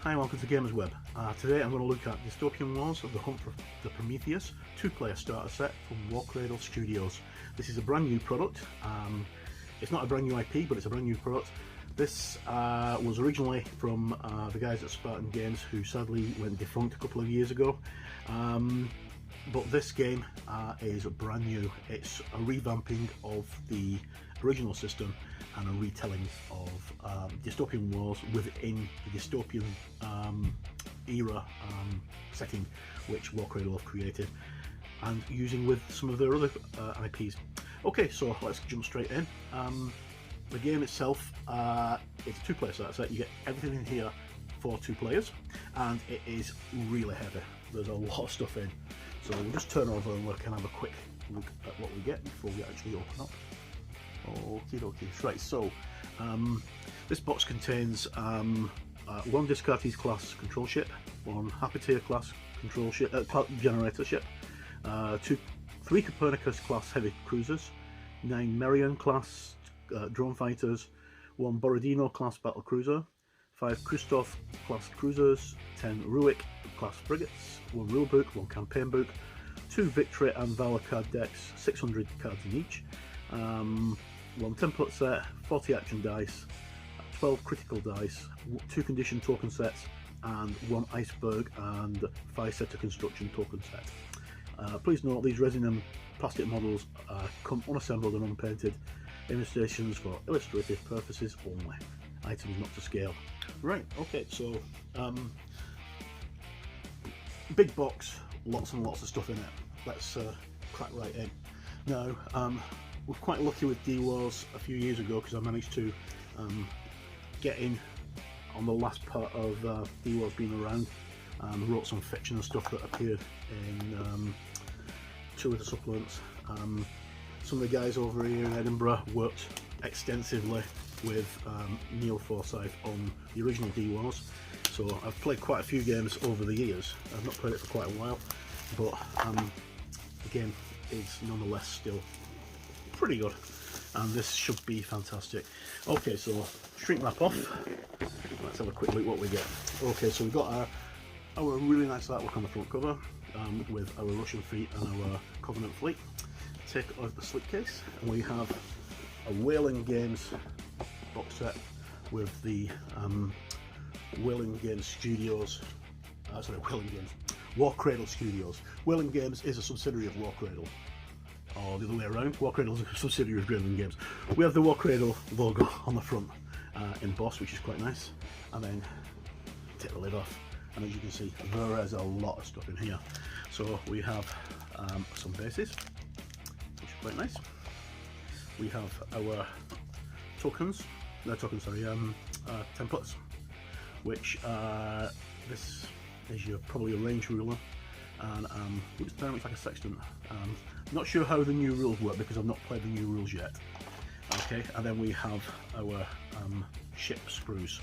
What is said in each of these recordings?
Hi, welcome to Gamers Web. Today I'm going to look at Dystopian Wars of the Hunt for the Prometheus two-player starter set from Warcradle Studios. This is a brand new product. It's not a brand new IP, but it's a brand new product. This was originally from the guys at Spartan Games, who sadly went defunct a couple of years ago. But this game is brand new. It's a revamping of the original system and a retelling of Dystopian Wars within the dystopian era setting which Warcradle have created, and using with some of their other IPs. Okay, so let's jump straight in. The game itself, it's a two-player starter set. You get everything in here for 2 players, and it is really heavy. There's a lot of stuff in. So we'll just turn over and we can have a quick look at what we get before we actually open up. Okie dokie. Right, so this box contains one Descartes class control ship, one Hypatia class control ship, generator ship, 3 Copernicus class heavy cruisers, 9 Merian class drone fighters, 1 Borodino class battle cruiser, 5 Christoph class cruisers, 10 Ruik class frigates, 1 rulebook, 1 campaign book, 2 Victory and Valor card decks, 600 cards in each, 1 template set, 40 action dice, 12 critical dice, 2 condition token sets, and 1 iceberg and 5 set of construction token set. Please note these resin and plastic models come unassembled and unpainted. Illustrations for illustrative purposes only. Items not to scale. Right, okay, so big box, lots and lots of stuff in it. Let's crack right in. Now, we're quite lucky with D-Wars a few years ago because I managed to get in on the last part of D-Wars being around. Wrote some fiction and stuff that appeared in 2 of the supplements. Some of the guys over here in Edinburgh worked extensively with Neil Forsyth on the original D-Wars, so I've played quite a few games over the years. I've not played it for quite a while, but the game is nonetheless still pretty good, and this should be fantastic. Okay, so shrink wrap off. Let's have a quick look what we get. Okay, so we've got our really nice artwork on the front cover with our Russian fleet and our Covenant fleet. Take out the slipcase, and we have a Whaling Games box set with the Whaling Games Studios, Warcradle Studios. Whaling Games is a subsidiary of Warcradle, or the other way around. Warcradle is a subsidiary of Whaling Games. We have the Warcradle logo on the front embossed, which is quite nice, and then take the lid off, and as you can see there is a lot of stuff in here. So we have some bases, which are quite nice. We have our templates, which this is probably a range ruler, and looks very much like a sextant. Not sure how the new rules work because I've not played the new rules yet. Okay, and then we have our ship sprues.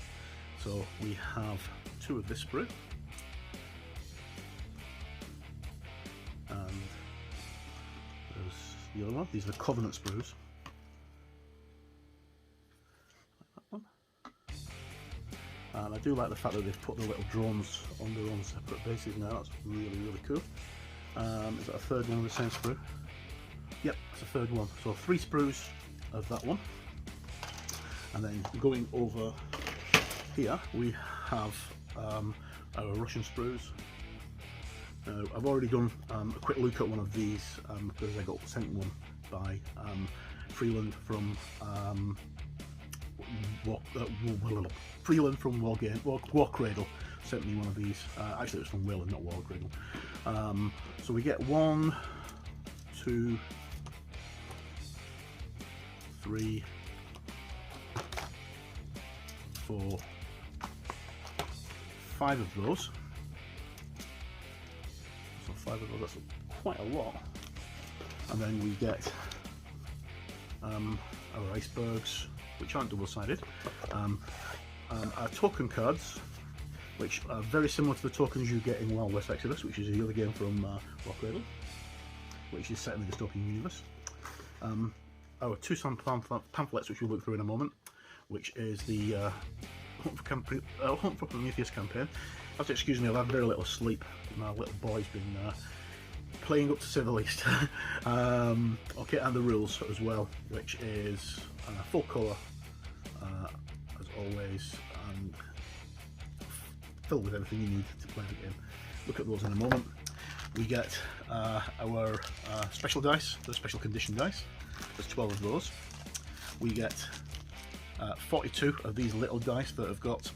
So we have 2 of this sprue, and there's the other one. These are the Covenant sprues. And I do like the fact that they've put the little drones on their own separate bases now. That's really, really cool. Is that a 3rd one of the same sprue? Yep, that's a 3rd one. So 3 sprues of that one. And then going over here, we have our Russian sprues. Now, I've already done a quick look at one of these because I got sent one by Freeland from Warcradle sent me one of these. Actually, it was from Whaling, not Warcradle. So we get 1, 2, 3, 4, 5 of those. So 5 of those, that's quite a lot. And then we get our icebergs, which aren't double-sided. Our token cards, which are very similar to the tokens you get in Wild West Exodus, which is the other game from Warcradle, which is set in the dystopian universe. Our two pamphlets, which we'll look through in a moment, which is the Hunt for Prometheus campaign. I have to excuse me, I've had very little sleep. My little boy's been playing up, to say the least. Okay, and the rules as well, which is full colour as always, and filled with everything you need to play the game. Look at those in a moment. We get our special dice, the special condition dice. There's 12 of those. We get 42 of these little dice that have got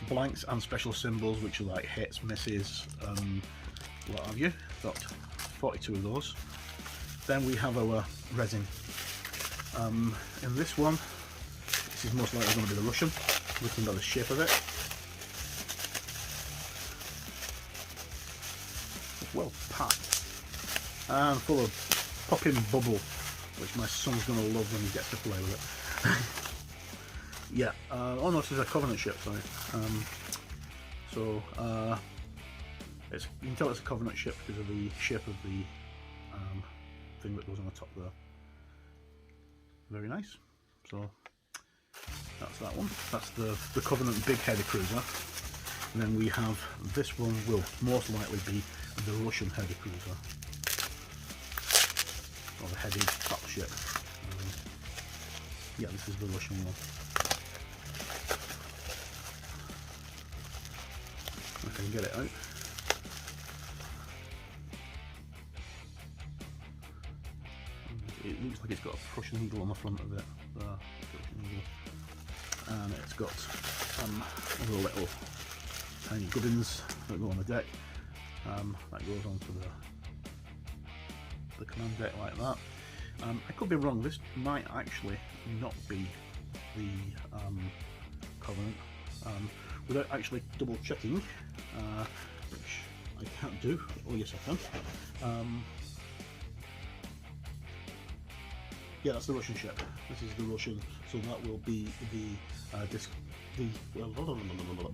blanks and special symbols, which are like hits, misses, what have you. Got 42 of those. Then we have our resin. In this one, this is most likely going to be the Russian, looking at the shape of it. It's well packed and full of popping bubble, which my son's going to love when he gets to play with it. Yeah, oh no, this is a Covenant ship, sorry. You can tell it's a Covenant ship because of the shape of the thing that goes on the top there. Very nice. So that's that one. That's the Covenant big heavy cruiser. And then we have this one will most likely be the Russian heavy cruiser, or the heavy battleship. Yeah, this is the Russian one. I can get it out. It looks like it's got a Prussian eagle on the front of it. And it's got other little tiny gubbins that go on the deck. That goes onto the command deck like that. I could be wrong, this might actually not be the Covenant, without actually double checking, which I can't do. Oh yes I can. Yeah, that's the Russian ship. This is the Russian, so that will be the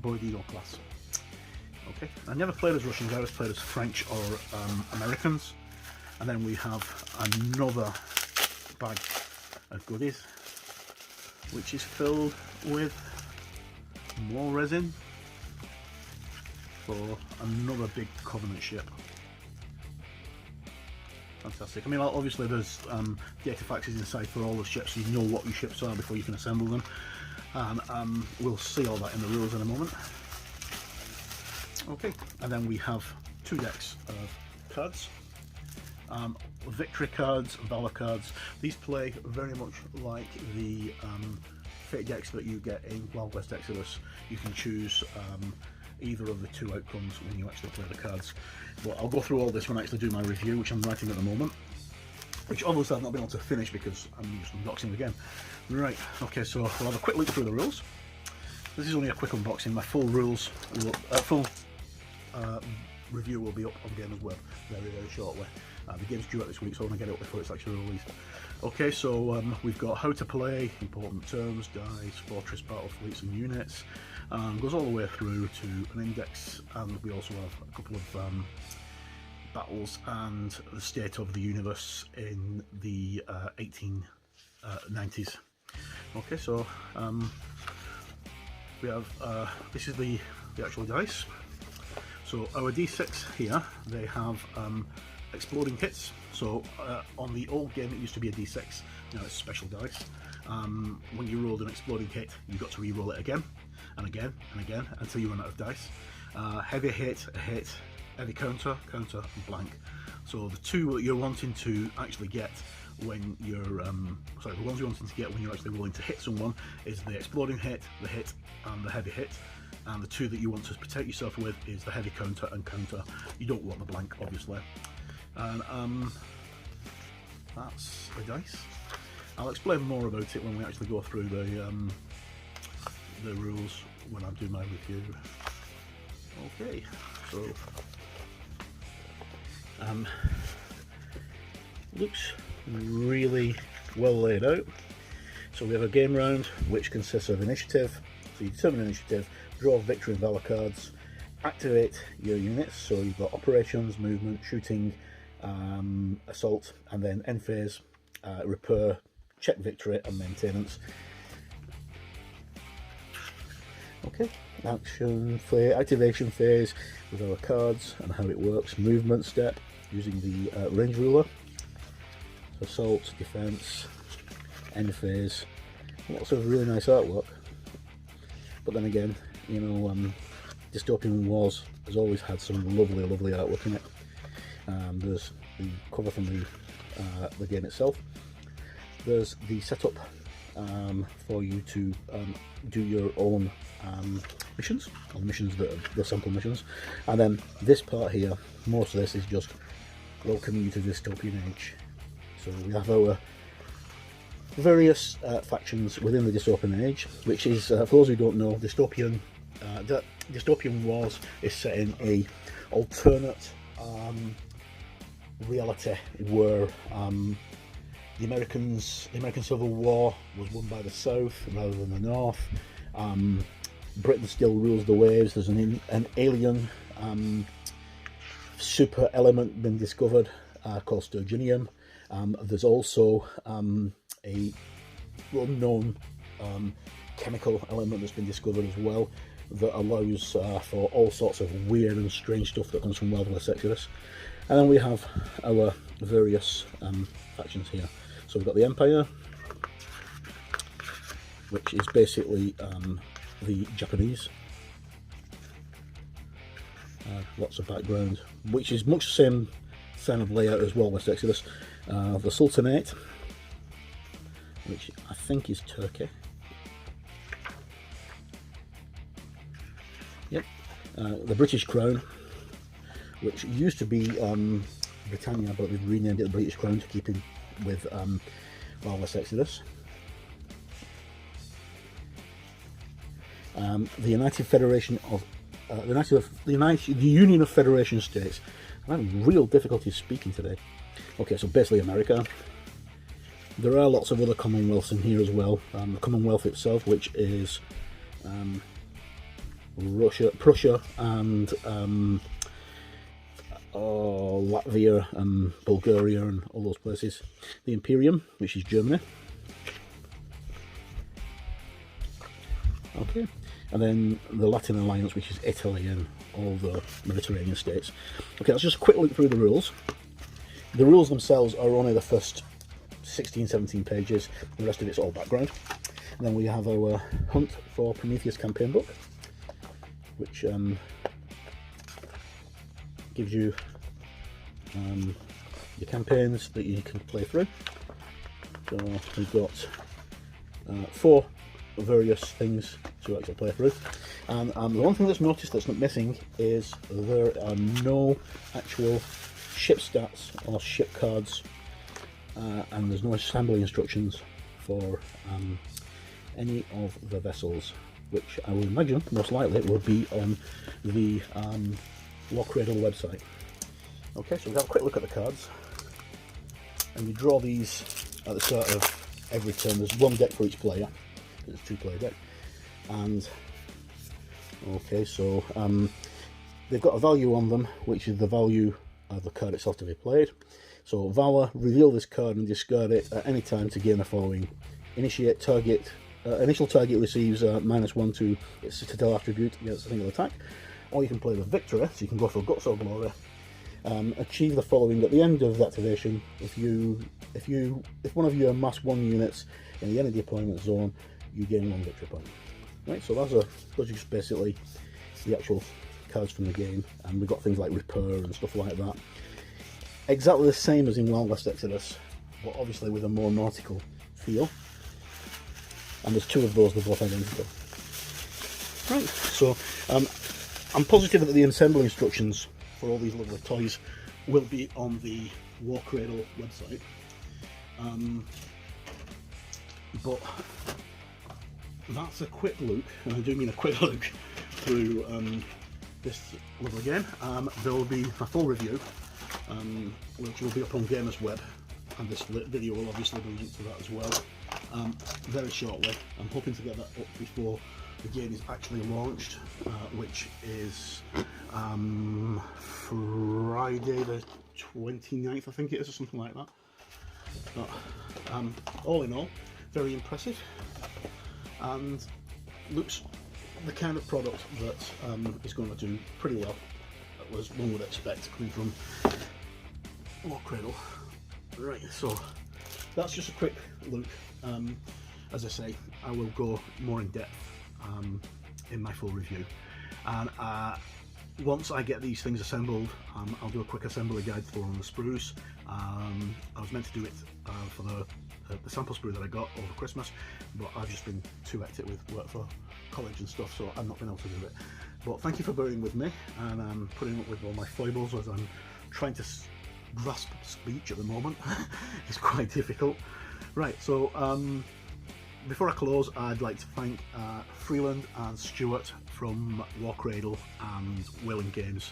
Borodino class. Okay, I never played as Russians, I always played as French or Americans. And then we have another bag of goodies, which is filled with more resin for another big Covenant ship. Fantastic. I mean, obviously there's the artifacts inside for all the ships, so you know what your ships are before you can assemble them. And we'll see all that in the rules in a moment. Okay, and then we have 2 decks of cards. Victory cards, Valor cards. These play very much like the fate decks that you get in Wild West Exodus. You can choose either of the 2 outcomes when you actually play the cards. But I'll go through all this when I actually do my review, which I'm writing at the moment, which obviously I've not been able to finish because I'm just unboxing the game. Right, okay, so we'll have a quick look through the rules. This is only a quick unboxing. My full rules, full review will be up on Gamers Web very, very shortly. The game's due out this week, so I want to get it up before it's actually released. Okay, so we've got how to play, important terms, dice, fortress, battle fleets and units. Goes all the way through to an index, and we also have a couple of battles and the state of the universe in the 1890s. Okay, so we have this is the actual dice. So our d6 here, they have exploding hits. So on the old game it used to be a d6, now it's special dice. When you rolled an exploding hit, you've got to re-roll it again and again and again until you run out of dice. Heavy hit, a hit, heavy counter, counter and blank. So the 2 that you're wanting to actually get when you're the ones you're wanting to get when you're actually willing to hit someone is the exploding hit, the hit and the heavy hit. And the 2 that you want to protect yourself with is the heavy counter and counter. You don't want the blank, obviously. And that's the dice. I'll explain more about it when we actually go through the rules when I do my review. Okay, so looks really well laid out. So we have a game round which consists of initiative. So you determine initiative, draw victory and valor cards, activate your units. So you've got operations, movement, shooting, assault, and then end phase, repair, check victory and maintenance. Okay, activation phase with our cards and how it works. Movement step using the range ruler. Assault, defense, end phase. Lots of really nice artwork. But then again, you know, Dystopian Wars has always had some lovely, lovely artwork in it. There's the cover from the game itself. There's the setup for you to do your own missions, or missions that are the sample missions. And then this part here, most of this is just welcoming you to Dystopian Age. So we have our various factions within the Dystopian Age, which is, for those who don't know, Dystopian Wars is set in a alternate reality where the American Civil War was won by the South rather than the North. Britain still rules the waves. There's an alien super element been discovered called sturgeonium. There's also a unknown chemical element that's been discovered as well that allows for all sorts of weird and strange stuff that comes from Wild West Exodus. And then we have our various factions here. So we've got the Empire, which is basically the Japanese. Lots of background, which is much the same of layout as Wild West Exodus. The Sultanate, which I think is Turkey. Yep. The British Crown, which used to be Britannia, but we've renamed it the British Crown to keep in with Wild West Exodus. The United Federation of the Union of Federation States. I'm having real difficulty speaking today. Okay, so basically America. There are lots of other Commonwealths in here as well. The Commonwealth itself, which is Russia, Prussia, and Latvia and Bulgaria and all those places. The Imperium, which is Germany. Okay, and then the Latin Alliance, which is Italy and all the Mediterranean states. Okay, let's just a quick look through the rules. The rules themselves are only the first 16-17 pages, the rest of it's all background. And then we have our Hunt for Prometheus campaign book, which gives you your campaigns that you can play through. So we've got 4 various things to actually play through. And the one thing that's noticed that's not missing is there are no actual ship stats or ship cards, and there's no assembly instructions for any of the vessels, which I would imagine most likely will be on the Warcradle website. Okay, so we'll have a quick look at the cards, and you draw these at the start of every turn. There's 1 deck for each player, it's a 2-player deck, and okay, so they've got a value on them, which is the value of the card itself to be played. So Valor, reveal this card and discard it at any time to gain the following. Initial target receives -1 to its citadel attribute against a single attack. Or you can play the Victory, so you can go for Guts or Glory. Achieve the following at the end of the activation. If one of you amass 1 units in the enemy deployment zone, you gain 1 victory point. Right, so those are just basically the actual cards from the game, and we've got things like Repair and stuff like that. Exactly the same as in Wild West Exodus, but obviously with a more nautical feel. And there's 2 of those, they're both identical. Right, so I'm positive that the assembly instructions for all these lovely toys will be on the Warcradle website. But that's a quick look, and I do mean a quick look, through this lovely game. There will be a full review, which will be up on Gamers Web, and this video will obviously be linked to that as well, very shortly. I'm hoping to get that up before the game is actually launched, which is Friday the 29th, I think it is, or something like that. But all in all, very impressive, and looks the kind of product that is going to do pretty well, as one would expect coming from Warcradle. Right, so that's just a quick look. As I say, I will go more in depth in my full review, and once I get these things assembled, I'll do a quick assembly guide for on the sprues. I was meant to do it for the sample sprue that I got over Christmas, but I've just been too hectic with work for college and stuff, so I've not been able to do it. But thank you for bearing with me and putting up with all my foibles as I'm trying to grasp speech at the moment. It's quite difficult. Right, so before I close, I'd like to thank Freeland and Stuart from Warcradle and Whaling Games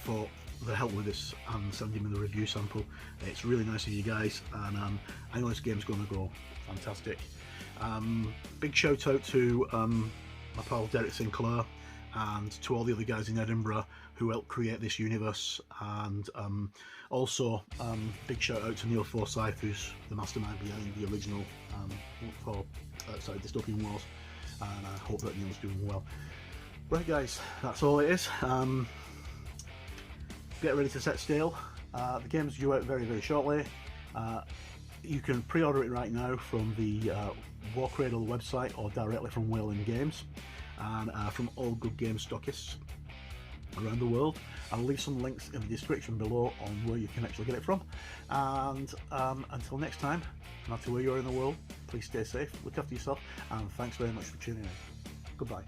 for the help with this and sending me the review sample. It's really nice of you guys, and I know this game's going to go fantastic. Big shout out to my pal Derek Sinclair and to all the other guys in Edinburgh who helped create this universe, and also big shout out to Neil Forsyth, who's the mastermind behind the original Dystopian Wars, and I hope that Neil's doing well. Right guys, that's all it is. Get ready to set sail. The game's due out very, very shortly. You can pre-order it right now from the Warcradle website or directly from Whaling Games, and from all good game stockists around the world. I'll leave some links in the description below on where you can actually get it from. And until next time, no matter where you are in the world, please stay safe, look after yourself, and thanks very much for tuning in. Goodbye.